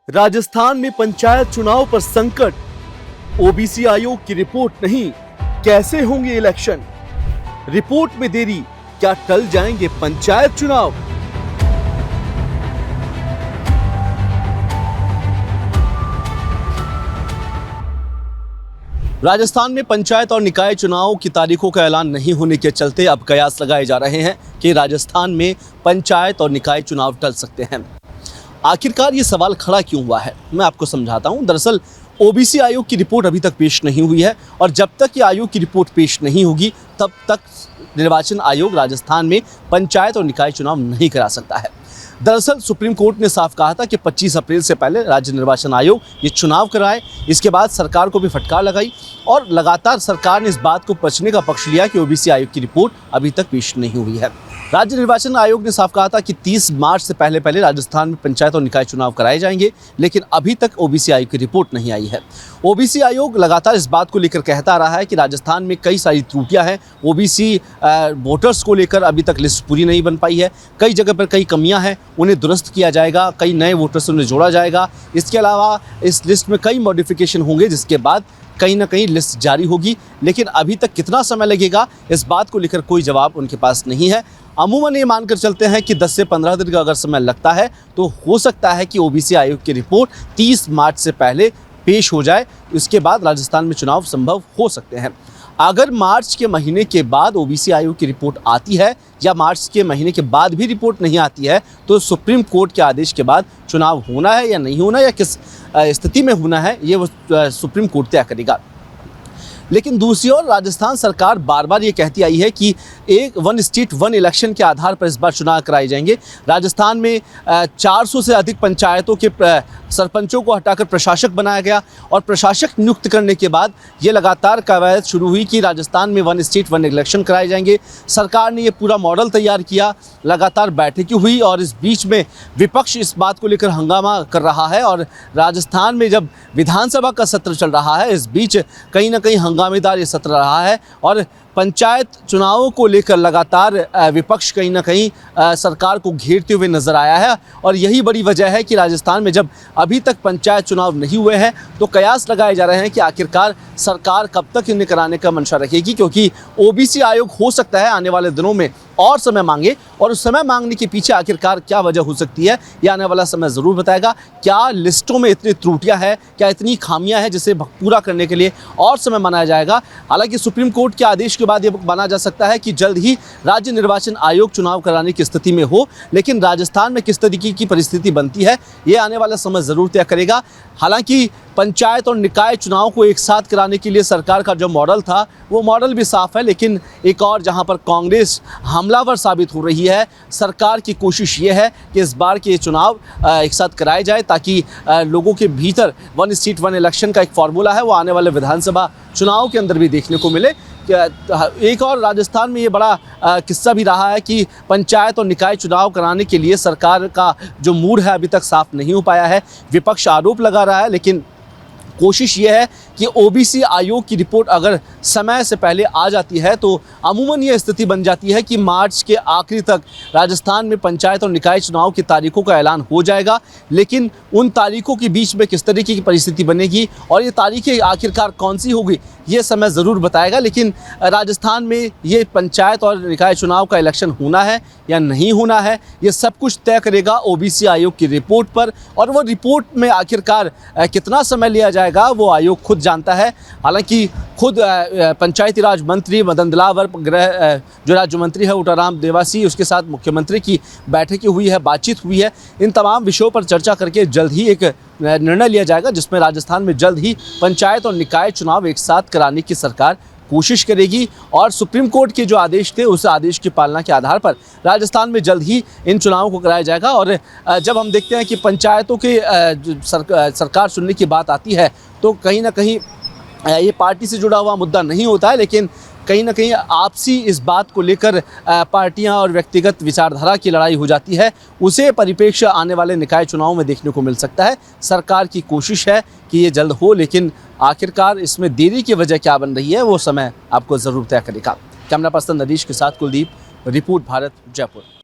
राजस्थान में पंचायत चुनाव पर संकट, ओबीसी आयोग की रिपोर्ट नहीं, कैसे होंगे इलेक्शन? रिपोर्ट में देरी, क्या टल जाएंगे पंचायत चुनाव? राजस्थान में पंचायत और निकाय चुनाव की तारीखों का ऐलान नहीं होने के चलते अब कयास लगाए जा रहे हैं कि राजस्थान में पंचायत और निकाय चुनाव टल सकते हैं। आखिरकार ये सवाल खड़ा क्यों हुआ है, मैं आपको समझाता हूं। दरअसल ओबीसी आयोग की रिपोर्ट अभी तक पेश नहीं हुई है और जब तक ये आयोग की रिपोर्ट पेश नहीं होगी तब तक निर्वाचन आयोग राजस्थान में पंचायत और निकाय चुनाव नहीं करा सकता है। दरअसल सुप्रीम कोर्ट ने साफ कहा था कि 25 अप्रैल से पहले राज्य निर्वाचन आयोग ये चुनाव कराए। इसके बाद सरकार को भी फटकार लगाई और लगातार सरकार ने इस बात को बचने का पक्ष लिया कि ओबीसी आयोग की रिपोर्ट अभी तक पेश नहीं हुई है। राज्य निर्वाचन आयोग ने साफ कहा था कि 30 मार्च से पहले राजस्थान में पंचायत और निकाय चुनाव कराए जाएंगे, लेकिन अभी तक ओबीसी आयोग की रिपोर्ट नहीं आई है। ओबीसी आयोग लगातार इस बात को लेकर कहता रहा है कि राजस्थान में कई सारी त्रुटियां हैं। ओबीसी वोटर्स को लेकर अभी तक लिस्ट पूरी नहीं बन पाई है, कई जगह पर कई कमियां हैं, उन्हें दुरुस्त किया जाएगा, कई नए वोटर्स उन्हें जोड़ा जाएगा। इसके अलावा इस लिस्ट में कई मॉडिफिकेशन होंगे, जिसके बाद कहीं ना कहीं लिस्ट जारी होगी, लेकिन अभी तक कितना समय लगेगा इस बात को लेकर कोई जवाब उनके पास नहीं है। अमूमन ये मानकर चलते हैं कि 10 से 15 दिन का अगर समय लगता है तो हो सकता है कि ओबीसी आयोग की रिपोर्ट 30 मार्च से पहले पेश हो जाए। इसके बाद राजस्थान में चुनाव संभव हो सकते हैं। अगर मार्च के महीने के बाद ओबीसी आयोग की रिपोर्ट आती है या मार्च के महीने के बाद भी रिपोर्ट नहीं आती है तो सुप्रीम कोर्ट के आदेश के बाद चुनाव होना है या नहीं होना या किस स्थिति में होना है ये वो सुप्रीम कोर्ट तय करेगा। लेकिन दूसरी ओर राजस्थान सरकार बार बार ये कहती आई है कि एक वन स्टेट वन इलेक्शन के आधार पर इस बार चुनाव कराए जाएंगे। राजस्थान में 400 से अधिक पंचायतों के सरपंचों को हटाकर प्रशासक बनाया गया और प्रशासक नियुक्त करने के बाद ये लगातार कवायद शुरू हुई कि राजस्थान में वन स्टेट वन इलेक्शन कराए जाएंगे। सरकार ने ये पूरा मॉडल तैयार किया, लगातार बैठकें हुई और इस बीच में विपक्ष इस बात को लेकर हंगामा कर रहा है और राजस्थान में जब विधानसभा का सत्र चल रहा है इस बीच कहीं ना कहीं हंगामेदार ये सत्र रहा है और पंचायत चुनावों को लेकर लगातार विपक्ष कहीं ना कहीं सरकार को घेरते हुए नजर आया है और यही बड़ी वजह है कि राजस्थान में जब अभी तक पंचायत चुनाव नहीं हुए हैं तो कयास लगाए जा रहे हैं कि आखिरकार सरकार कब तक इन्हें कराने का मंशा रखेगी, क्योंकि ओबीसी आयोग हो सकता है आने वाले दिनों में और समय मांगे और उस समय मांगने के पीछे आखिरकार क्या वजह हो सकती है ये आने वाला समय ज़रूर बताएगा। क्या लिस्टों में इतनी त्रुटियां हैं, क्या इतनी खामियां हैं जिसे पूरा करने के लिए और समय मनाया जाएगा। हालांकि सुप्रीम कोर्ट के आदेश के बाद ये माना जा सकता है कि जल्द ही राज्य निर्वाचन आयोग चुनाव कराने की स्थिति में हो, लेकिन राजस्थान में किस तरीके की परिस्थिति बनती है ये आने वाला समय ज़रूर तय करेगा। हालांकि पंचायत और निकाय चुनाव को एक साथ कराने के लिए सरकार का जो मॉडल था वो मॉडल भी साफ है, लेकिन एक और जहां पर कांग्रेस हमलावर साबित हो रही है, सरकार की कोशिश ये है कि इस बार के चुनाव एक साथ कराए जाए ताकि लोगों के भीतर वन स्टेट वन इलेक्शन का एक फार्मूला है वो आने वाले विधानसभा चुनाव के अंदर भी देखने को मिले। एक और राजस्थान में ये बड़ा किस्सा भी रहा है कि पंचायत और निकाय चुनाव कराने के लिए सरकार का जो मूड है अभी तक साफ नहीं हो पाया है। विपक्ष आरोप लगा रहा है, लेकिन कोशिश ये है कि ओबीसी आयोग की रिपोर्ट अगर समय से पहले आ जाती है तो अमूमन ये स्थिति बन जाती है कि मार्च के आखिरी तक राजस्थान में पंचायत और निकाय चुनाव की तारीखों का ऐलान हो जाएगा, लेकिन उन तारीखों के बीच में किस तरीके की परिस्थिति बनेगी और ये तारीखें आखिरकार कौन सी होगी ये समय ज़रूर बताएगा। लेकिन राजस्थान में ये पंचायत और निकाय चुनाव का इलेक्शन होना है या नहीं होना है ये सब कुछ तय करेगा ओबीसी आयोग की रिपोर्ट पर, और वो रिपोर्ट में आखिरकार कितना समय लिया जाएगा वो आयोग खुद जानता है। हालांकि खुद पंचायती राज मंत्री मदन दिलावर, गृह जो राज्य मंत्री है उटाराम देवासी, उसके साथ मुख्यमंत्री की बैठकें हुई है, बातचीत हुई है। इन तमाम विषयों पर चर्चा करके जल्द ही एक निर्णय लिया जाएगा जिसमें राजस्थान में जल्द ही पंचायत और निकाय चुनाव एक साथ कराने की सरकार कोशिश करेगी और सुप्रीम कोर्ट के जो आदेश थे उस आदेश की पालना के आधार पर राजस्थान में जल्द ही इन चुनावों को कराया जाएगा। और जब हम देखते हैं कि पंचायतों के सरकार चुनने की बात आती है तो कहीं ना कहीं ये पार्टी से जुड़ा हुआ मुद्दा नहीं होता है, लेकिन कहीं ना कहीं आपसी इस बात को लेकर पार्टियां और व्यक्तिगत विचारधारा की लड़ाई हो जाती है। उसे परिप्रेक्ष्य आने वाले निकाय चुनाव में देखने को मिल सकता है। सरकार की कोशिश है कि ये जल्द हो, लेकिन आखिरकार इसमें देरी की वजह क्या बन रही है वो समय आपको ज़रूर तय करेगा। कैमरा पर्सन नदीश के साथ कुलदीप, रिपोर्ट भारत, जयपुर।